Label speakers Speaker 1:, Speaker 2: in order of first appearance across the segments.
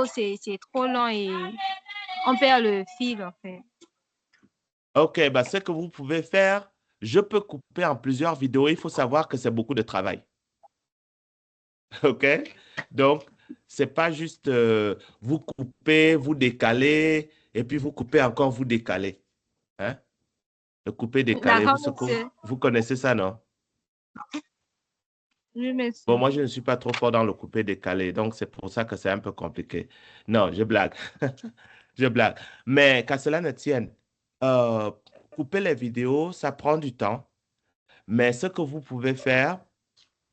Speaker 1: c'est trop long et on perd le fil, en fait.
Speaker 2: OK, bah, ce que vous pouvez faire, je peux couper en plusieurs vidéos. Il faut savoir que c'est beaucoup de travail. OK? Donc, c'est pas juste vous coupez, vous décalez, et puis vous coupez encore, vous décalez. Hein? Le couper, décaler,
Speaker 1: D'accord, monsieur.
Speaker 2: vous connaissez ça, non?
Speaker 1: Oui,
Speaker 2: Bon,
Speaker 1: monsieur.
Speaker 2: moi, je ne suis pas trop fort dans le couper, décaler, donc c'est pour ça que c'est un peu compliqué. Non, je blague. Je blague. Mais qu'à cela ne tienne, euh, couper les vidéos, ça prend du temps. Mais ce que vous pouvez faire,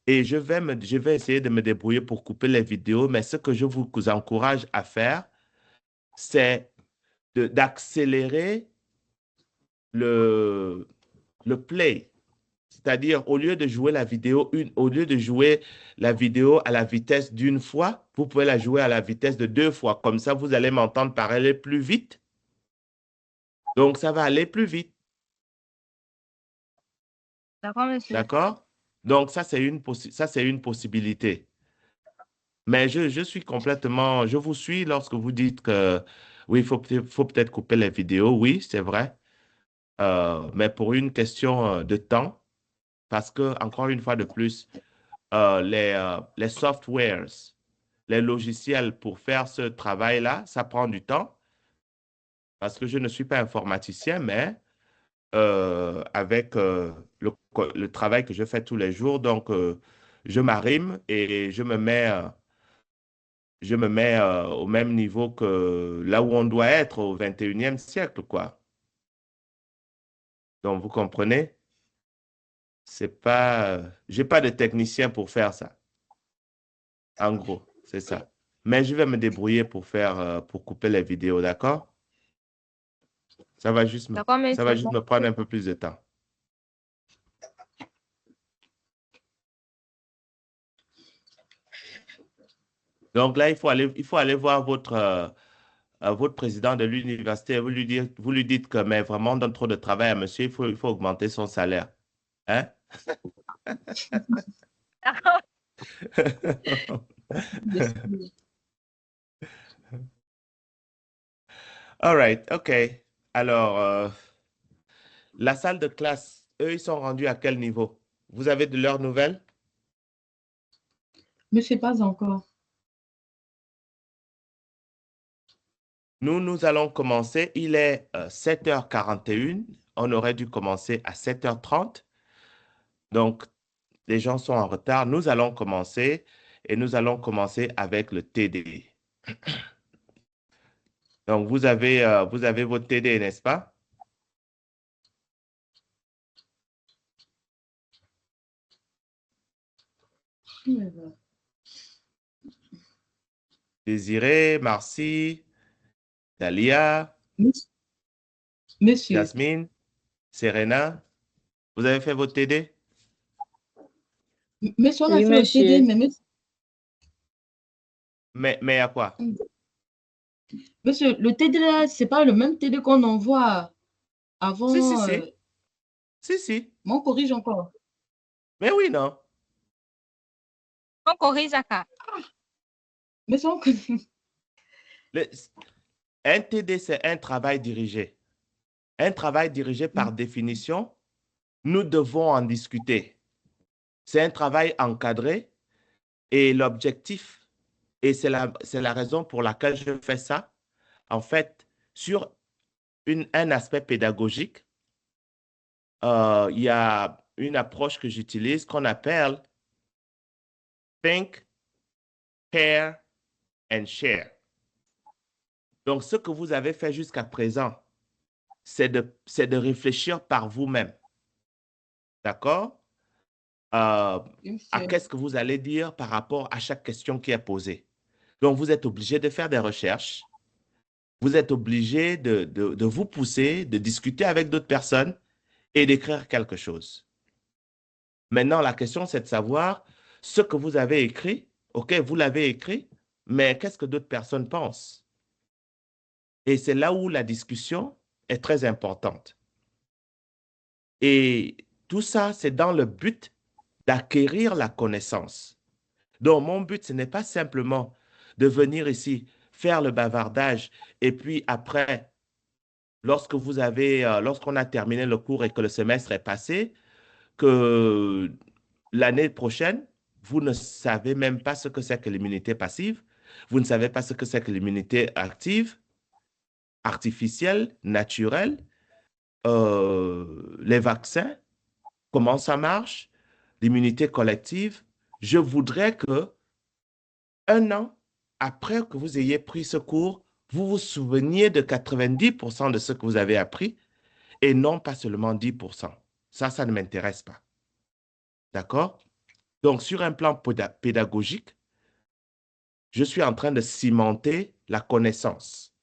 Speaker 2: et je vais essayer de me débrouiller pour couper les vidéos, mais ce que je vous encourage à faire, c'est d'accélérer le, le play. C'est-à-dire, au lieu de jouer la vidéo au lieu de jouer la vidéo à la vitesse d'une fois, vous pouvez la jouer à la vitesse de 2 fois. Comme ça, vous allez m'entendre parler plus vite. Donc, ça va aller plus vite.
Speaker 1: D'accord, monsieur.
Speaker 2: D'accord? Donc, ça, c'est une possibilité. Mais je suis complètement, je vous suis lorsque vous dites que oui, faut peut-être couper les vidéos. Oui, c'est vrai. Mais pour une question de temps, parce que, encore une fois de plus, les softwares, les logiciels pour faire ce travail-là, ça prend du temps parce que je ne suis pas informaticien, mais avec le travail que je fais tous les jours, donc je m'arrime et je me mets au même niveau que là où on doit être au 21e siècle, quoi. Donc, vous comprenez? C'est pas, j'ai pas de technicien pour faire ça. En gros, c'est ça. Mais je vais me débrouiller pour faire, pour couper les vidéos, d'accord?
Speaker 1: D'accord,
Speaker 2: Ça va
Speaker 1: monsieur.
Speaker 2: juste me prendre un peu plus de temps. Donc là, il faut aller voir votre président de l'université. Vous lui dites que, mais vraiment, on donne trop de travail à monsieur, il faut augmenter son salaire. Hein?
Speaker 1: D'accord.
Speaker 2: All right, OK. Alors, la salle de classe, eux, ils sont rendus à quel niveau? Vous avez de leurs nouvelles?
Speaker 3: Mais c'est pas encore.
Speaker 2: Nous allons commencer. Il est 7h41. On aurait dû commencer à 7h30. Donc, les gens sont en retard. Nous allons commencer et nous allons commencer avec le TD. Donc, vous avez votre TD, n'est-ce pas? Désiré, Marcy, Dalia,
Speaker 3: Monsieur,
Speaker 2: Jasmine, Serena. Vous avez fait votre TD?
Speaker 3: monsieur, on a
Speaker 1: Oui,
Speaker 3: fait le TD,
Speaker 1: monsieur.
Speaker 2: Mais à quoi?
Speaker 3: monsieur, le TD là, c'est pas le même TD qu'on envoie
Speaker 2: Si, si,
Speaker 3: avant.
Speaker 2: si. Si, si.
Speaker 3: On corrige encore.
Speaker 2: Mais oui, non.
Speaker 1: On corrige à cas.
Speaker 3: Mais ça,
Speaker 2: Le- un TD, c'est un travail dirigé. Un travail dirigé, par définition, nous devons en discuter. C'est un travail encadré et l'objectif, et c'est la raison pour laquelle je fais ça, en fait, sur un aspect pédagogique, il y a une approche que j'utilise qu'on appelle Think, Pair and Share. Donc, ce que vous avez fait jusqu'à présent, c'est de réfléchir par vous-même. D'accord? À
Speaker 3: monsieur.
Speaker 2: qu'est-ce que vous allez dire par rapport à chaque question qui est posée. Donc, vous êtes obligé de faire des recherches. Vous êtes obligé de vous pousser, de discuter avec d'autres personnes et d'écrire quelque chose. Maintenant, la question, c'est de savoir ce que vous avez écrit. OK, vous l'avez écrit, mais qu'est-ce que d'autres personnes pensent? Et c'est là où la discussion est très importante. Et tout ça, c'est dans le but d'acquérir la connaissance. Donc, mon but, ce n'est pas simplement de venir ici, faire le bavardage et puis après, lorsqu'on a terminé le cours et que le semestre est passé, que l'année prochaine, vous ne savez même pas ce que c'est que l'immunité passive, vous ne savez pas ce que c'est que l'immunité active, artificielle, naturelle, les vaccins, comment ça marche, l'immunité collective. Je voudrais que un an après que vous ayez pris ce cours, vous vous souveniez de 90% de ce que vous avez appris et non pas seulement 10%. Ça ne m'intéresse pas. D'accord? Donc, sur un plan pédagogique, je suis en train de cimenter la connaissance.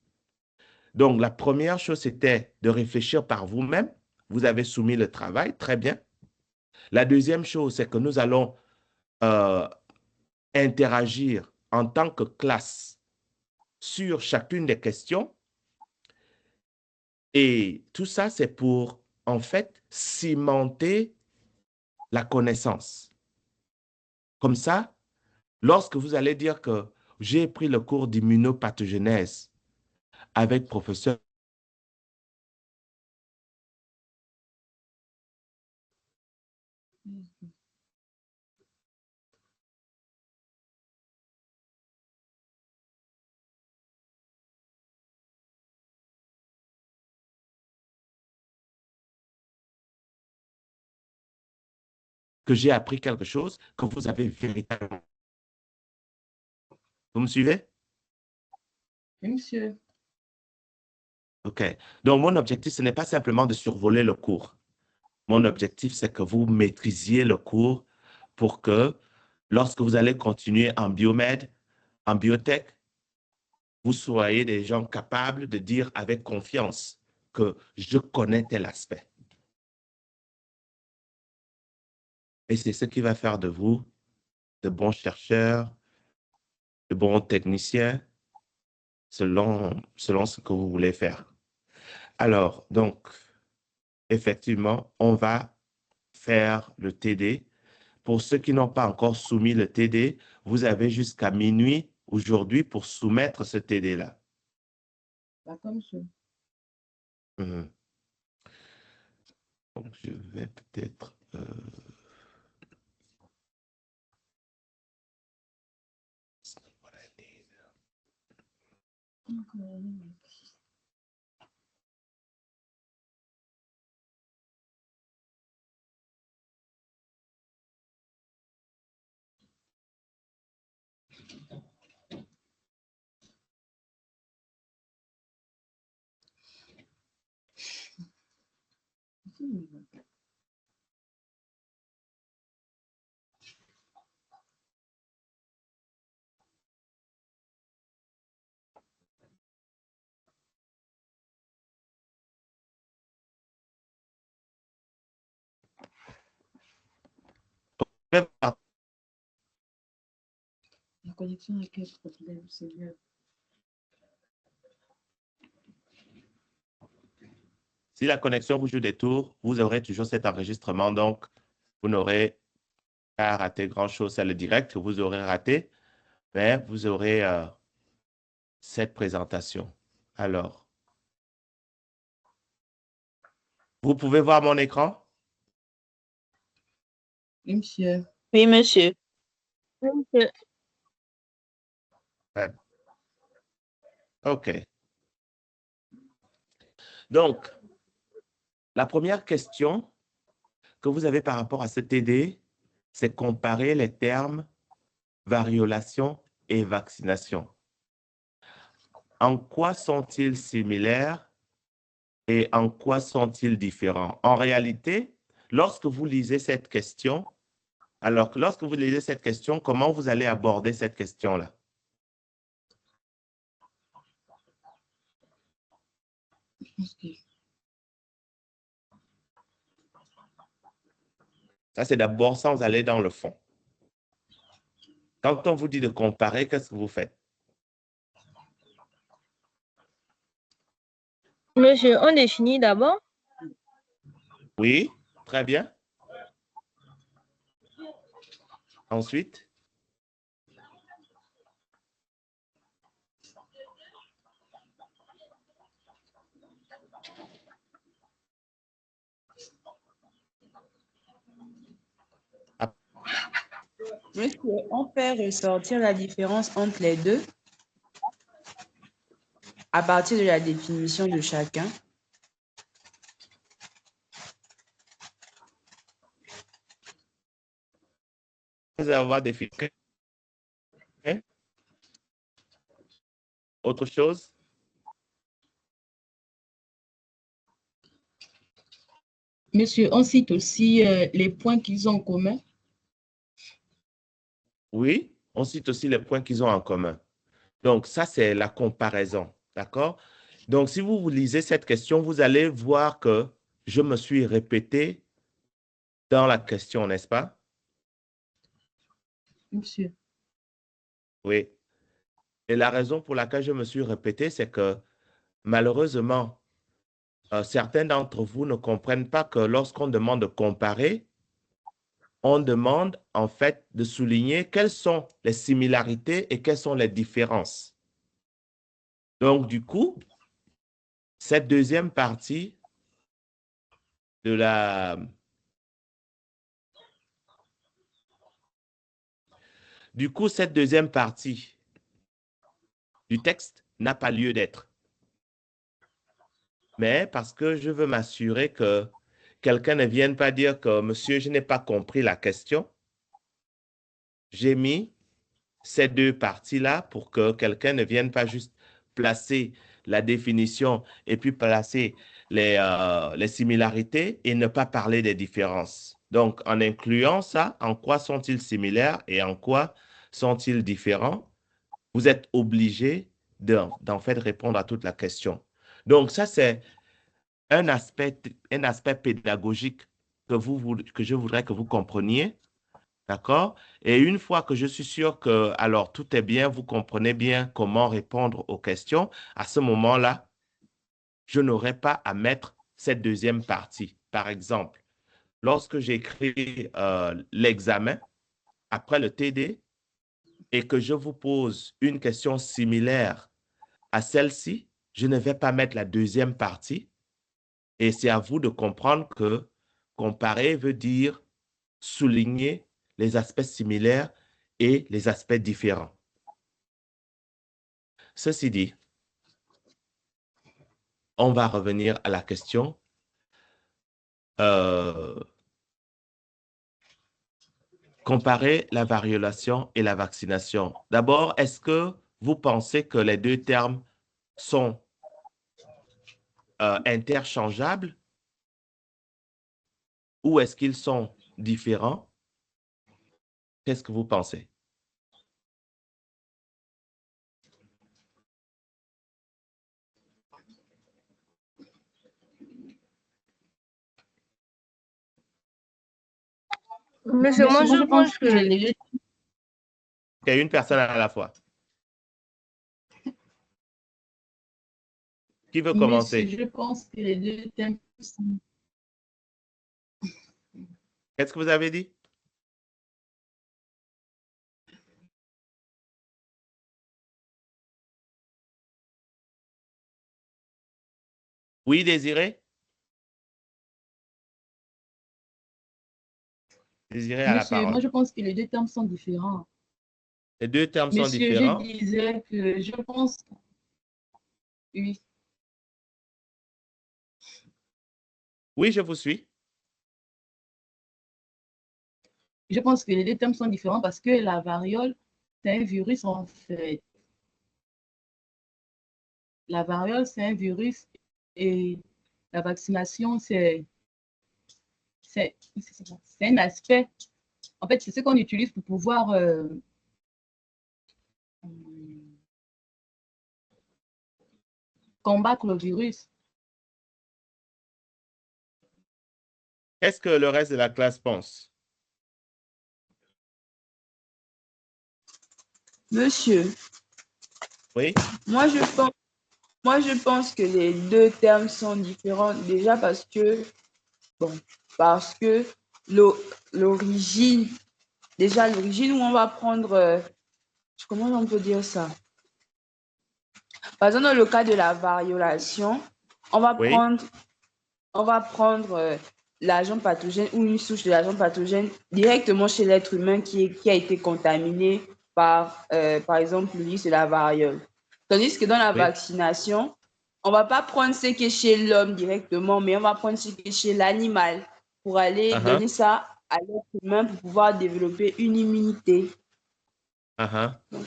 Speaker 2: Donc, la première chose, c'était de réfléchir par vous-même. Vous avez soumis le travail, très bien. La deuxième chose, c'est que nous allons euh, interagir en tant que classe sur chacune des questions. Et tout ça, c'est pour, en fait, cimenter la connaissance. Comme ça, lorsque vous allez dire que j'ai pris le cours d'immunopathogenèse avec professeur, que j'ai appris quelque chose que vous avez véritablement. Vous me suivez?
Speaker 3: Oui, monsieur.
Speaker 2: OK. Donc, mon objectif, ce n'est pas simplement de survoler le cours. Mon objectif, c'est que vous maîtrisiez le cours pour que lorsque vous allez continuer en biomède, en biotech, vous soyez des gens capables de dire avec confiance que je connais tel aspect. Et c'est ce qui va faire de vous de bons chercheurs, de bons techniciens, selon ce que vous voulez faire. Alors, donc, effectivement, on va faire le TD. Pour ceux qui n'ont pas encore soumis le TD, vous avez jusqu'à minuit aujourd'hui pour soumettre ce TD-là.
Speaker 3: D'accord, monsieur.
Speaker 2: Mhm. Donc, je vais peut-être...
Speaker 3: La connexion a quel problème, Seigneur?
Speaker 2: Si la connexion vous joue des tours, vous aurez toujours cet enregistrement, donc vous n'aurez pas raté grand-chose. C'est le direct que vous aurez raté, mais vous aurez cette présentation. Alors, vous pouvez voir mon écran?
Speaker 3: Oui, monsieur.
Speaker 4: Oui, monsieur.
Speaker 1: Oui, monsieur.
Speaker 2: Ouais. OK. Donc, la première question que vous avez par rapport à ce TD, c'est comparer les termes variolation et vaccination. En quoi sont-ils similaires et en quoi sont-ils différents? En réalité, lorsque vous lisez cette question, comment vous allez aborder cette question-là? Ça, c'est d'abord sans aller dans le fond. Quand on vous dit de comparer, qu'est-ce que vous faites?
Speaker 1: Monsieur, on définit d'abord.
Speaker 2: Oui, très bien. Ensuite,
Speaker 4: Monsieur, on fait ressortir la différence entre les deux à partir de la définition de chacun.
Speaker 2: Vous allez avoir des filtres. Hein? Autre chose?
Speaker 3: Monsieur, on cite aussi les points qu'ils ont en commun.
Speaker 2: Oui, on cite aussi les points qu'ils ont en commun. Donc, ça, c'est la comparaison. D'accord? Donc, si vous lisez cette question, vous allez voir que je me suis répété dans la question, n'est-ce pas?
Speaker 3: Monsieur.
Speaker 2: Oui. Et la raison pour laquelle je me suis répété, c'est que malheureusement, certains d'entre vous ne comprennent pas que lorsqu'on demande de comparer, on demande en fait de souligner quelles sont les similarités et quelles sont les différences. Donc, du coup, cette deuxième partie de la... Du coup, cette deuxième partie du texte n'a pas lieu d'être. Mais parce que je veux m'assurer que quelqu'un ne vienne pas dire que, monsieur, je n'ai pas compris la question, j'ai mis ces deux parties-là pour que quelqu'un ne vienne pas juste placer la définition et puis placer les similarités et ne pas parler des différences. Donc, en incluant ça, en quoi sont-ils similaires et en quoi sont-ils différents? Vous êtes obligé d'en fait répondre à toute la question. Donc, ça, c'est un aspect pédagogique que je voudrais que vous compreniez. D'accord? Et une fois que je suis sûr que, alors, tout est bien, vous comprenez bien comment répondre aux questions, à ce moment-là, je n'aurai pas à mettre cette deuxième partie. Par exemple, lorsque j'écris l'examen, après le TD, et que je vous pose une question similaire à celle-ci, je ne vais pas mettre la deuxième partie. Et c'est à vous de comprendre que comparer veut dire souligner les aspects similaires et les aspects différents. Ceci dit, on va revenir à la question. Comparer la variolation et la vaccination. D'abord, est-ce que vous pensez que les deux termes sont interchangeables ou est-ce qu'ils sont différents? Qu'est-ce que vous pensez?
Speaker 1: Monsieur, moi,
Speaker 3: Monsieur,
Speaker 1: je
Speaker 3: je pense
Speaker 1: pense
Speaker 3: que
Speaker 1: que
Speaker 3: les deux.
Speaker 2: Il y a une personne à la fois. Qui veut
Speaker 3: Monsieur,
Speaker 2: commencer?
Speaker 3: je pense que les deux thèmes sont.
Speaker 2: Qu'est-ce que vous avez dit? Oui, Désiré? Désiré a la
Speaker 3: Monsieur, moi,
Speaker 2: parole.
Speaker 3: je pense que les deux termes sont différents.
Speaker 2: Les deux termes sont
Speaker 3: Monsieur, je
Speaker 2: différents.
Speaker 3: disais que je pense. Oui.
Speaker 2: Oui, je vous suis.
Speaker 3: Je pense que les deux thèmes sont différents parce que la variole, c'est un virus en fait. La variole, c'est un virus et la vaccination, c'est un aspect. En fait, c'est ce qu'on utilise pour pouvoir combattre le virus.
Speaker 2: Qu'est-ce que le reste de la classe pense?
Speaker 4: Monsieur,
Speaker 2: Oui?
Speaker 4: moi je pense que les deux termes sont différents déjà parce que l'origine, déjà l'origine où on va prendre, comment on peut dire ça? Par exemple, dans le cas de la variolation, on va
Speaker 2: Oui?
Speaker 4: prendre l'agent pathogène ou une souche de l'agent pathogène directement chez l'être humain qui a été contaminé par exemple, le virus de la variole. Tandis que dans la vaccination, on ne va pas prendre ce qui est chez l'homme directement, mais on va prendre ce qui est chez l'animal pour aller donner ça à l'être humain pour pouvoir développer une immunité. Donc,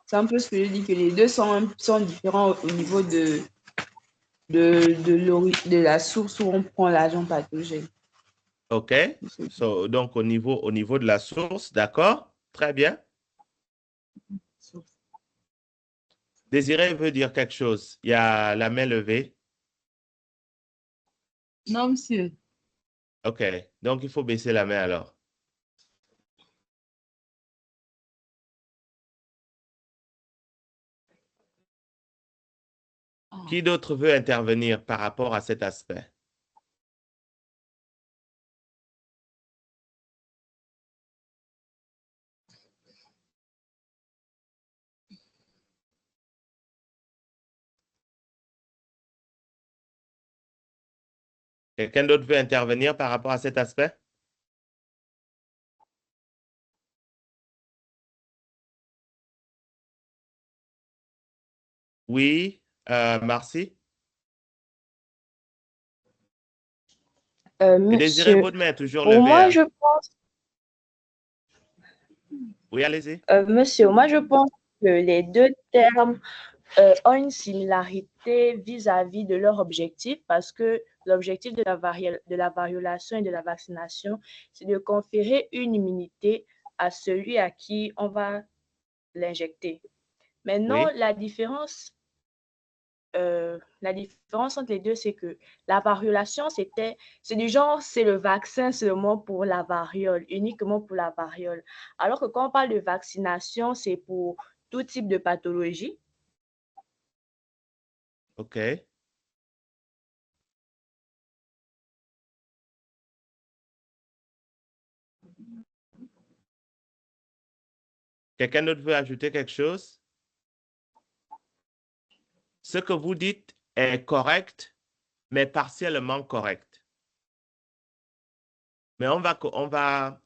Speaker 4: c'est un peu ce que je dis, que les deux sont différents au niveau de la source où on prend l'agent pathogène.
Speaker 2: OK. Donc, au niveau de la source, d'accord? Très bien. Désiré veut dire quelque chose. Il y a la main levée.
Speaker 3: Non, monsieur.
Speaker 2: OK. Donc, il faut baisser la main alors. Qui d'autre veut intervenir par rapport à cet aspect? Quelqu'un d'autre veut intervenir par rapport à cet aspect? Oui, Marcy? Et Désiré,
Speaker 5: Monsieur,
Speaker 2: votre main est toujours
Speaker 5: pour
Speaker 2: levée.
Speaker 5: moi, je pense,
Speaker 2: Oui, allez-y.
Speaker 5: monsieur, moi, je pense que les deux termes ont une similarité vis-à-vis de leur objectif parce que l'objectif de la variolation et de la vaccination, c'est de conférer une immunité à celui à qui on va l'injecter. Maintenant,
Speaker 2: Oui.
Speaker 5: la différence entre les deux, c'est que la variolation, c'est du genre, c'est le vaccin seulement pour la variole, uniquement pour la variole. Alors que quand on parle de vaccination, c'est pour tout type de pathologie.
Speaker 2: OK. Quelqu'un d'autre veut ajouter quelque chose? Ce que vous dites est correct, mais partiellement correct. Mais on va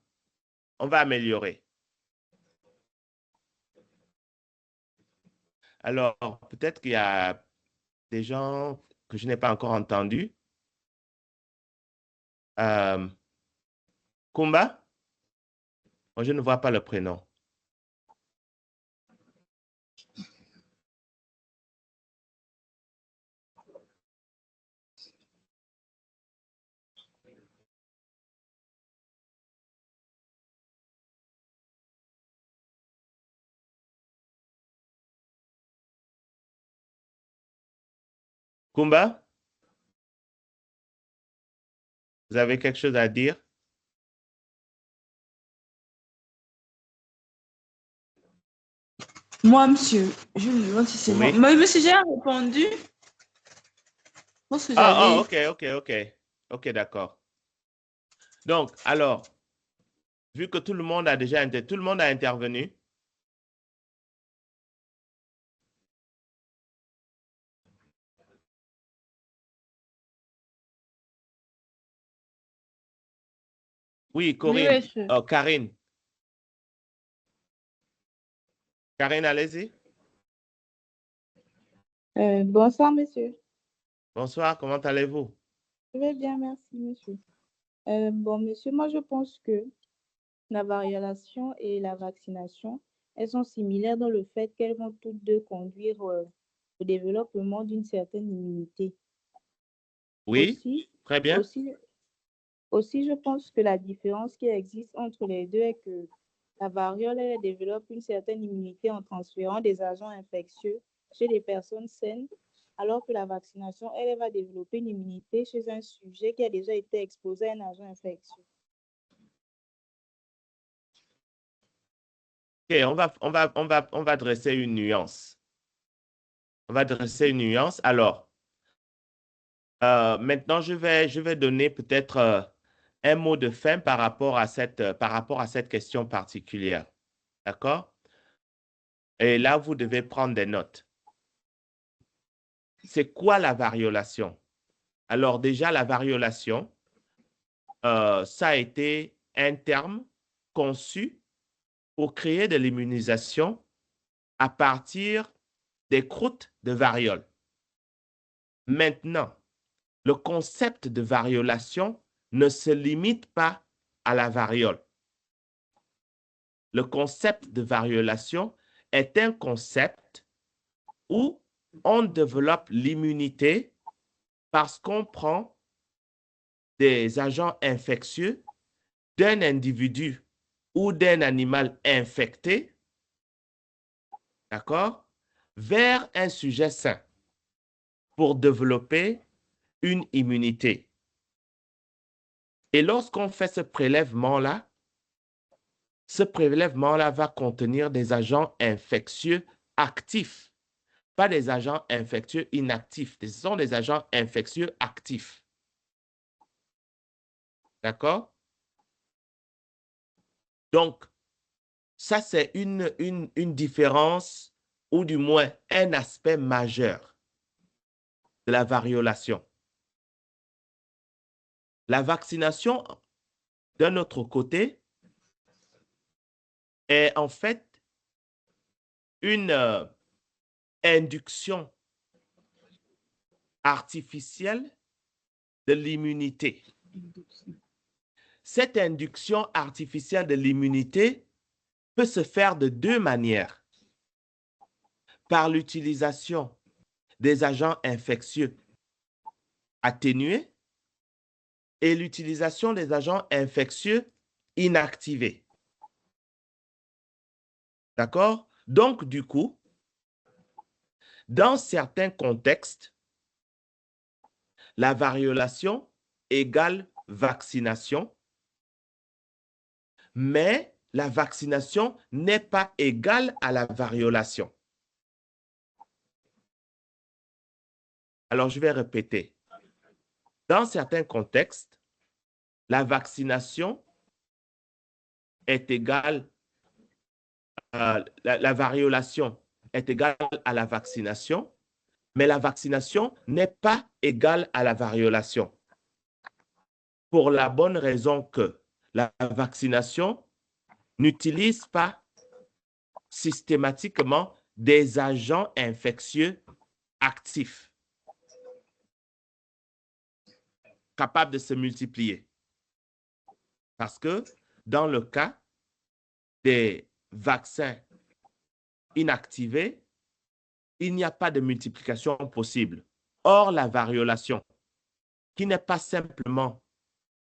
Speaker 2: améliorer. Alors, peut-être qu'il y a des gens que je n'ai pas encore entendus. Kumba? Moi, je ne vois pas le prénom. Kumba? Vous avez quelque chose à dire?
Speaker 4: Moi, monsieur, je me demande si c'est moi.
Speaker 2: Oui.
Speaker 4: Mais monsieur, j'ai répondu. Je pense que j'avais...
Speaker 2: OK, d'accord. Donc, alors, vu que tout le monde a intervenu. Oui, Corinne.
Speaker 1: monsieur.
Speaker 2: Karine. Karine, allez-y.
Speaker 6: Bonsoir, monsieur.
Speaker 2: Bonsoir, comment allez-vous?
Speaker 6: Je vais bien, merci, monsieur. Bon, monsieur, moi, je pense que la variolation et la vaccination, elles sont similaires dans le fait qu'elles vont toutes deux conduire au développement d'une certaine immunité.
Speaker 2: Oui,
Speaker 6: Aussi,
Speaker 2: très bien.
Speaker 6: aussi, je pense que la différence qui existe entre les deux est que la variole, elle développe une certaine immunité en transférant des agents infectieux chez les personnes saines, alors que la vaccination, elle va développer une immunité chez un sujet qui a déjà été exposé à un agent infectieux.
Speaker 2: OK, on va dresser une nuance. On va dresser une nuance. Alors, maintenant, je vais donner peut-être un mot de fin par rapport à cette question particulière. D'accord? Et là, vous devez prendre des notes. C'est quoi la variolation? Alors déjà, la variolation, ça a été un terme conçu pour créer de l'immunisation à partir des croûtes de variole. Maintenant, le concept de variolation ne se limite pas à la variole. Le concept de variolation est un concept où on développe l'immunité parce qu'on prend des agents infectieux d'un individu ou d'un animal infecté, d'accord, vers un sujet sain pour développer une immunité. Et lorsqu'on fait ce prélèvement-là va contenir des agents infectieux actifs, pas des agents infectieux inactifs. Ce sont des agents infectieux actifs. D'accord? Donc, ça, c'est une différence, ou du moins un aspect majeur de la variolation. La vaccination, d'un autre côté, est en fait une induction artificielle de l'immunité. Cette induction artificielle de l'immunité peut se faire de deux manières. Par l'utilisation des agents infectieux atténués et l'utilisation des agents infectieux inactivés. D'accord? Donc, du coup, dans certains contextes, la variolation égale vaccination, mais la vaccination n'est pas égale à la variolation. Alors, je vais répéter. Dans certains contextes, la vaccination est égale la variolation est égale à la vaccination, mais la vaccination n'est pas égale à la variolation. Pour la bonne raison que la vaccination n'utilise pas systématiquement des agents infectieux actifs, capables de se multiplier. Parce que dans le cas des vaccins inactivés, il n'y a pas de multiplication possible. Or, la variolation, qui n'est pas simplement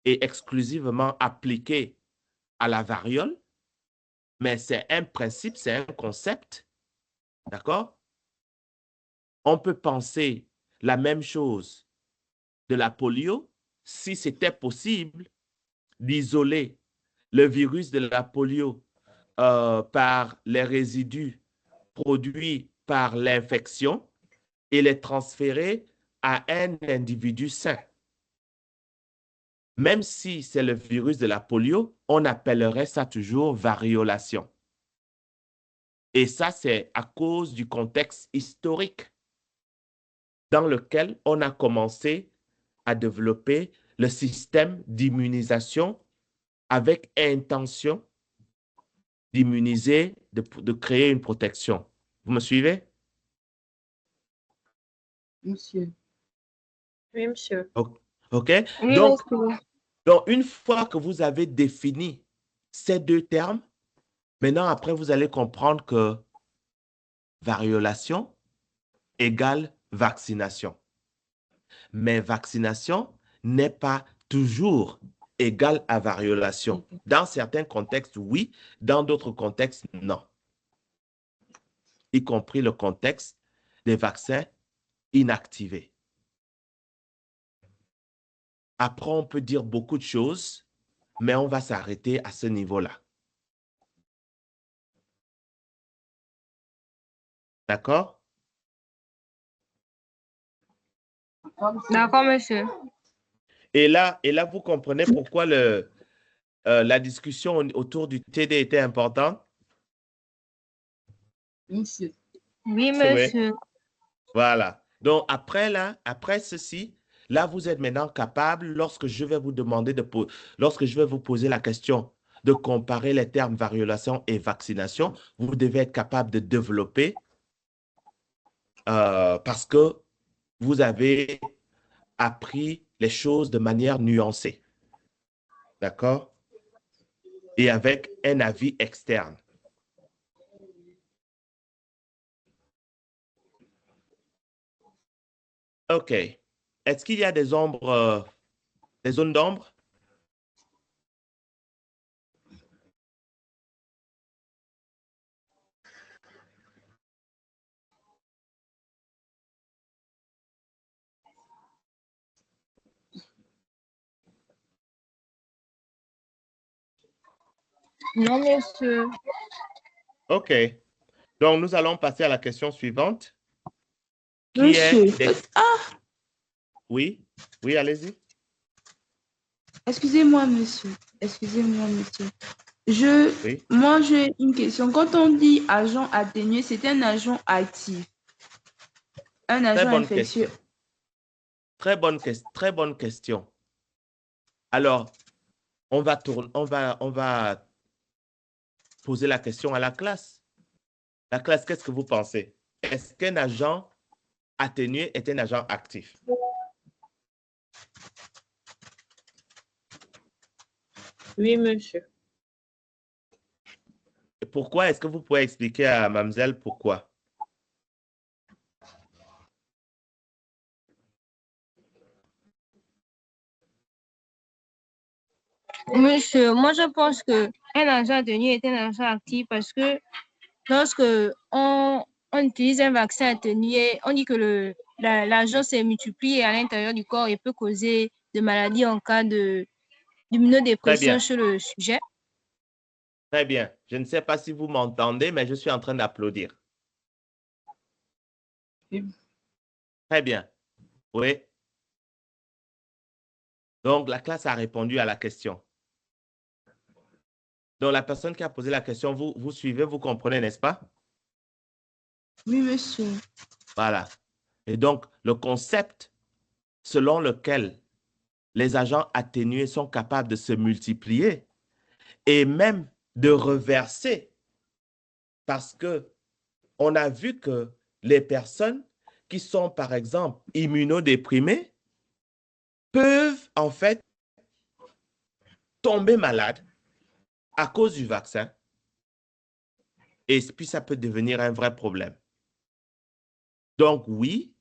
Speaker 2: et exclusivement appliquée à la variole, mais c'est un principe, c'est un concept, d'accord? On peut penser la même chose de la polio si c'était possible d'isoler le virus de la polio par les résidus produits par l'infection et les transférer à un individu sain. Même si c'est le virus de la polio, on appellerait ça toujours variolation. Et ça, c'est à cause du contexte historique dans lequel on a commencé à développer le système d'immunisation avec intention d'immuniser, de créer une protection. Vous me suivez?
Speaker 3: Monsieur.
Speaker 5: Oui, monsieur.
Speaker 2: OK?
Speaker 1: Oui,
Speaker 2: Donc,
Speaker 1: monsieur.
Speaker 2: donc, une fois que vous avez défini ces deux termes, maintenant, après, vous allez comprendre que variolation égale vaccination. Mais vaccination n'est pas toujours égale à variolation. Dans certains contextes, oui. Dans d'autres contextes, non. Y compris le contexte des vaccins inactivés. Après, on peut dire beaucoup de choses, mais on va s'arrêter à ce niveau-là. D'accord?
Speaker 1: D'accord, monsieur.
Speaker 2: Et là, vous comprenez pourquoi la discussion autour du TD était importante?
Speaker 3: Monsieur.
Speaker 1: Oui,
Speaker 2: Oui.
Speaker 1: monsieur.
Speaker 2: Voilà. Donc, après ceci, Là, vous êtes maintenant capable, lorsque je vais vous demander lorsque je vais vous poser la question de comparer les termes variolation et vaccination, vous devez être capable de développer parce que vous avez appris les choses de manière nuancée. D'accord? Et avec un avis externe. OK. Est-ce qu'il y a des ombres, des zones d'ombre?
Speaker 1: Non, monsieur.
Speaker 2: OK. Donc, nous allons passer à la question suivante. Qui
Speaker 4: Monsieur,
Speaker 2: est des... Oui, oui, allez-y.
Speaker 4: excusez-moi, monsieur. Excusez-moi, monsieur.
Speaker 2: Oui.
Speaker 4: Moi, j'ai une question. Quand on dit agent atténué, c'est un agent actif, un
Speaker 2: Très
Speaker 4: agent
Speaker 2: bonne
Speaker 4: infectieux.
Speaker 2: question. Très bonne question. Alors, on va poser la question à la classe. La classe, qu'est-ce que vous pensez? Est-ce qu'un agent atténué est un agent actif?
Speaker 5: Oui, monsieur.
Speaker 2: Et pourquoi? Est-ce que vous pouvez expliquer à mademoiselle pourquoi?
Speaker 1: Monsieur, moi je pense que un agent atténué est un agent actif parce que lorsque on utilise un vaccin atténué, on dit que l'agent s'est multiplié à l'intérieur du corps et peut causer des maladies en cas
Speaker 2: Très
Speaker 1: d'immunodépression
Speaker 2: bien.
Speaker 1: chez le sujet.
Speaker 2: Très bien. Je ne sais pas si vous m'entendez, mais je suis en train d'applaudir.
Speaker 3: Oui.
Speaker 2: Très bien. Oui. Donc, la classe a répondu à la question. Donc, la personne qui a posé la question, vous suivez, vous comprenez, n'est-ce pas?
Speaker 4: Oui, monsieur.
Speaker 2: Voilà. Et donc, le concept selon lequel les agents atténués sont capables de se multiplier et même de reverser parce que on a vu que les personnes qui sont, par exemple, immunodéprimées peuvent en fait tomber malades à cause du vaccin et puis ça peut devenir un vrai problème. Donc oui,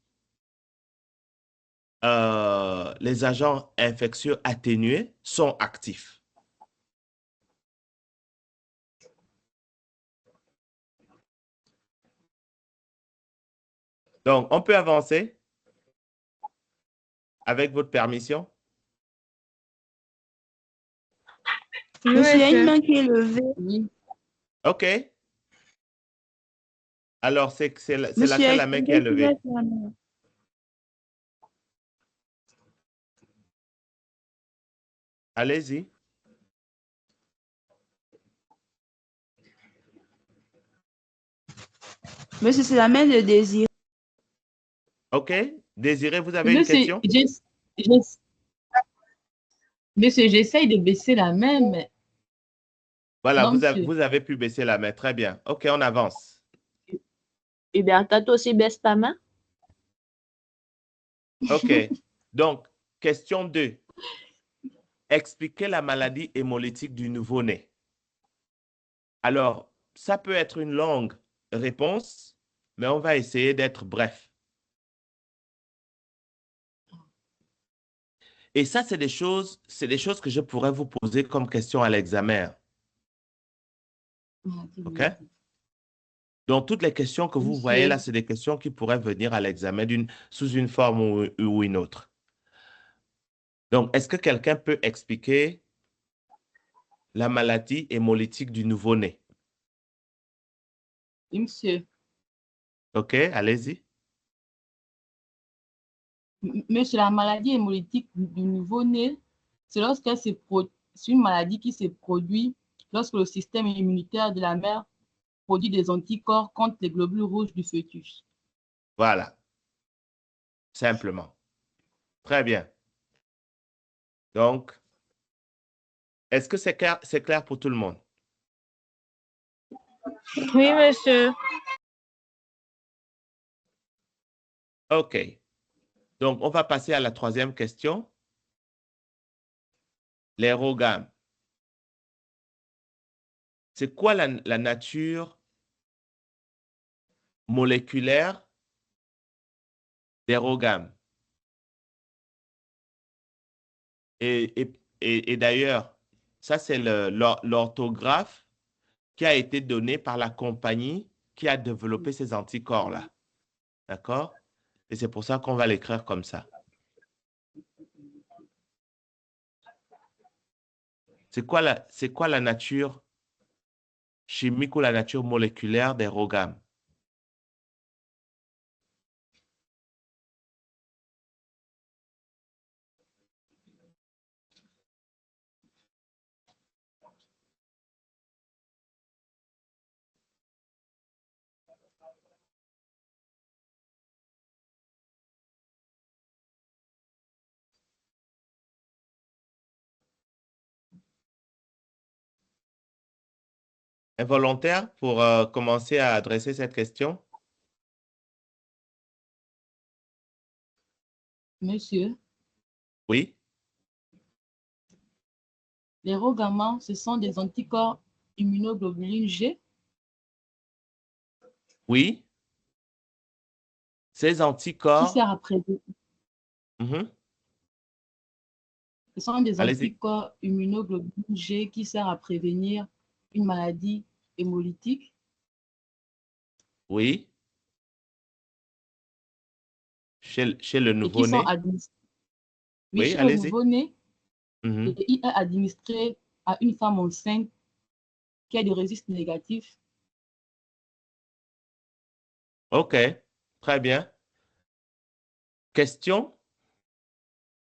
Speaker 2: les agents infectieux atténués sont actifs. Donc, on peut avancer avec votre permission.
Speaker 4: Monsieur, il y a une
Speaker 1: Monsieur.
Speaker 4: main qui est levée.
Speaker 3: Oui.
Speaker 2: OK. Alors, c'est
Speaker 4: Monsieur,
Speaker 2: laquelle la main qui est levée?
Speaker 4: la main.
Speaker 2: Allez-y.
Speaker 4: Monsieur, c'est la main de Désir.
Speaker 2: OK. Désiré, vous avez une
Speaker 3: Monsieur,
Speaker 2: question?
Speaker 3: monsieur, j'essaye de baisser la main, mais
Speaker 2: Voilà,
Speaker 3: non, monsieur.
Speaker 2: vous avez pu baisser la main. Très bien. OK, on avance.
Speaker 5: Huberta, toi aussi baisse ta main.
Speaker 2: OK. Donc, question 2. Expliquez la maladie hémolytique du nouveau-né. Alors, ça peut être une longue réponse, mais on va essayer d'être bref. Et ça, c'est des choses que je pourrais vous poser comme question à l'examen. OK? Donc, toutes les questions que vous voyez là, c'est des questions qui pourraient venir à l'examen sous une forme ou une autre. Donc, est-ce que quelqu'un peut expliquer la maladie hémolytique du nouveau-né?
Speaker 3: Oui, monsieur.
Speaker 2: OK, allez-y.
Speaker 3: Monsieur, la maladie hémolytique du nouveau-né, c'est c'est une maladie qui se produit lorsque le système immunitaire de la mère produit des anticorps contre les globules rouges du fœtus.
Speaker 2: Voilà. Simplement. Très bien. Donc, est-ce que c'est clair pour tout le monde?
Speaker 1: Oui, monsieur.
Speaker 2: OK. Donc, on va passer à la troisième question. L'aérogame. C'est quoi la nature moléculaire d'aérogame? Et d'ailleurs, ça, c'est l'orthographe qui a été donné par la compagnie qui a développé ces anticorps-là. D'accord? Et c'est pour ça qu'on va l'écrire comme ça. C'est quoi la nature chimique ou la nature moléculaire des ROGAM? Un volontaire pour commencer à adresser cette question?
Speaker 3: Monsieur,
Speaker 2: Oui?
Speaker 3: les ROGAMA, ce sont des anticorps immunoglobulines G.
Speaker 2: Oui? Ces
Speaker 3: Qui
Speaker 2: anticorps,
Speaker 3: sert à prévenir.
Speaker 2: Mhm.
Speaker 3: Ce sont des
Speaker 2: Allez-y.
Speaker 3: anticorps immunoglobulines G qui servent à prévenir une maladie hémolytique.
Speaker 2: Oui? Chez le
Speaker 3: Et qui sont
Speaker 2: nouveau-né?
Speaker 3: administrés. Oui,
Speaker 2: Oui,
Speaker 3: chez le
Speaker 2: allez-y.
Speaker 3: nouveau-né,
Speaker 2: Mhm.
Speaker 3: et il est administré à une femme enceinte qui a des registres négatifs.
Speaker 2: OK, très bien. Question?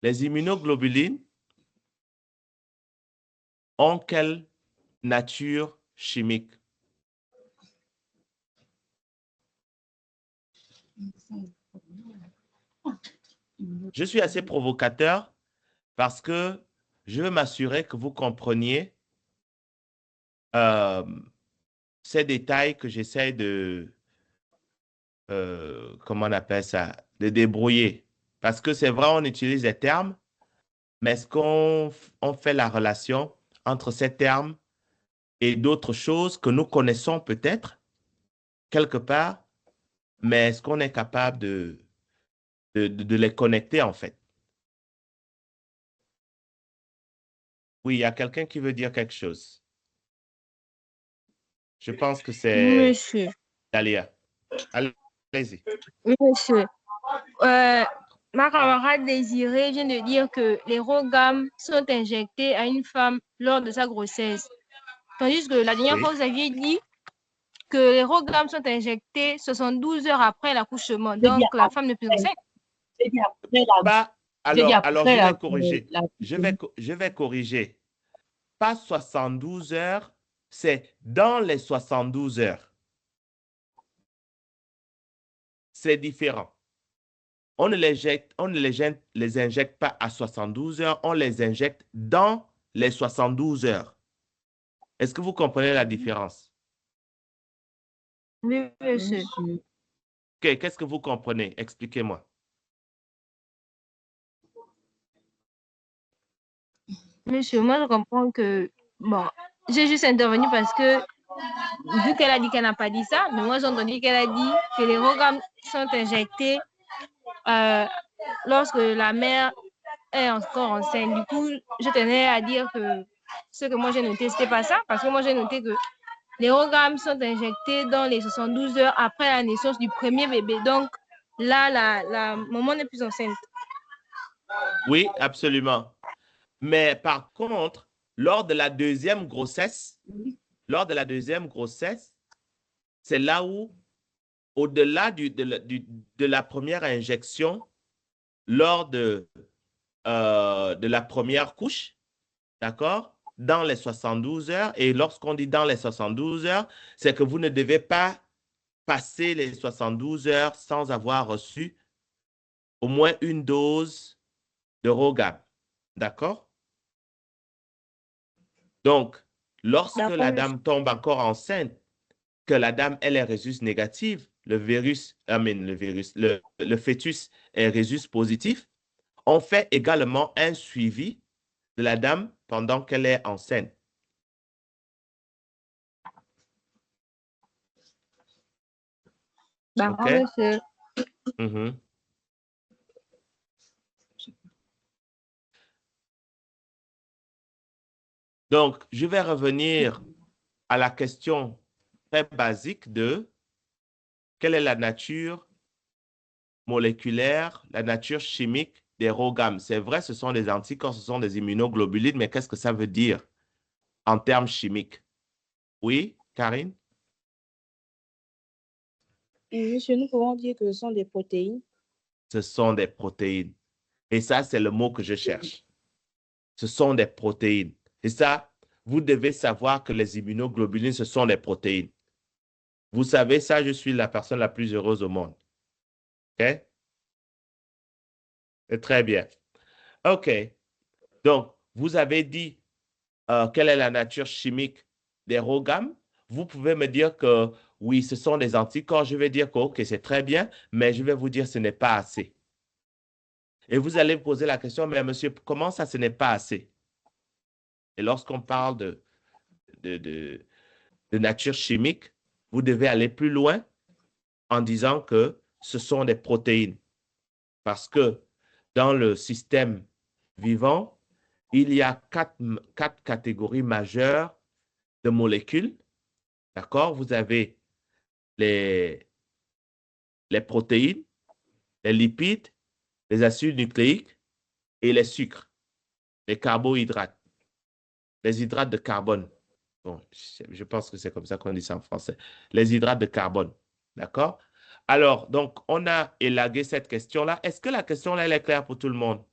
Speaker 2: Les immunoglobulines ont quelle nature chimique? Je suis assez provocateur parce que je veux m'assurer que vous compreniez ces détails que j'essaie de, comment on appelle ça, de débrouiller. Parce que c'est vrai, on utilise des termes, mais est-ce on fait la relation entre ces termes et d'autres choses que nous connaissons peut-être quelque part, mais est-ce qu'on est capable de les connecter en fait? Oui, il y a quelqu'un qui veut dire quelque chose. Je pense que
Speaker 1: Oui,
Speaker 2: c'est
Speaker 1: monsieur.
Speaker 2: Dalia. Allez-y.
Speaker 1: Oui, monsieur. Ma camarade Désirée vient de dire que les ROGAM sont injectés à une femme lors de sa grossesse. Tandis que la dernière fois,
Speaker 2: Oui.
Speaker 1: vous aviez dit que les ROGAM sont injectés 72 heures après l'accouchement.
Speaker 3: J'ai dit
Speaker 1: Donc, la femme n'est plus
Speaker 3: après,
Speaker 1: enceinte.
Speaker 3: j'ai dit après la,
Speaker 2: Pas,
Speaker 3: j'ai dit
Speaker 2: alors
Speaker 3: après
Speaker 2: je vais
Speaker 3: la,
Speaker 2: corriger.
Speaker 3: la-
Speaker 2: Je vais corriger. Pas 72 heures, c'est dans les 72 heures. C'est différent. On ne les injecte pas à 72 heures, on les injecte dans les 72 heures. Est-ce que vous comprenez la différence?
Speaker 1: Oui, monsieur.
Speaker 3: Monsieur,
Speaker 2: Ok, qu'est-ce que vous comprenez? Expliquez-moi.
Speaker 1: Monsieur, moi, je comprends que, bon, j'ai juste intervenu parce que, vu qu'elle a dit qu'elle n'a pas dit ça, mais moi, j'ai entendu qu'elle a dit que les ROGAM sont injectés lorsque la mère est encore enceinte. Du coup, je tenais à dire que ce que moi j'ai noté, c'était pas ça, parce que moi j'ai noté que les ROGAM sont injectés dans les 72 heures après la naissance du premier bébé. Donc là, la maman n'est plus enceinte.
Speaker 2: Oui, absolument. Mais par contre, lors de la deuxième grossesse, c'est là où, au-delà de la première injection, lors de la première couche, d'accord? Dans les 72 heures. Et lorsqu'on dit dans les 72 heures, c'est que vous ne devez pas passer les 72 heures sans avoir reçu au moins une dose de ROGAM. D'accord? Donc, lorsque
Speaker 1: D'accord,
Speaker 2: la
Speaker 1: monsieur.
Speaker 2: dame tombe encore enceinte, que la dame, elle est rhésus négative, le fœtus est rhésus positif, on fait également un suivi de la dame pendant qu'elle est enceinte.
Speaker 1: D'accord,
Speaker 2: OK?
Speaker 1: monsieur.
Speaker 2: Mhm. Donc, je vais revenir à la question très basique de quelle est la nature moléculaire, la nature chimique des ROGAM. C'est vrai, ce sont des anticorps, ce sont des immunoglobulines, mais qu'est-ce que ça veut dire en termes chimiques? Oui, Karine?
Speaker 6: Et monsieur, nous pouvons dire que ce sont des protéines.
Speaker 2: Ce sont des protéines. Et ça, c'est le mot que je cherche. Ce sont des protéines. Et ça, vous devez savoir que les immunoglobulines, ce sont des protéines. Vous savez, ça, je suis la personne la plus heureuse au monde. OK? C'est très bien. OK. Donc, vous avez dit quelle est la nature chimique des ROGAM. Vous pouvez me dire que oui, ce sont des anticorps. Je vais dire que OK, c'est très bien, mais je vais vous dire que ce n'est pas assez. Et vous allez me poser la question, mais monsieur, comment ça, ce n'est pas assez? Et lorsqu'on parle de nature chimique, vous devez aller plus loin en disant que ce sont des protéines. Parce que dans le système vivant, il y a quatre catégories majeures de molécules. D'accord? Vous avez les protéines, les lipides, les acides nucléiques et les sucres, les carbohydrates, les hydrates de carbone. Bon, je pense que c'est comme ça qu'on dit ça en français. Les hydrates de carbone. D'accord? Alors, donc, on a élagué cette question-là. Est-ce que la question-là, elle est claire pour tout le monde?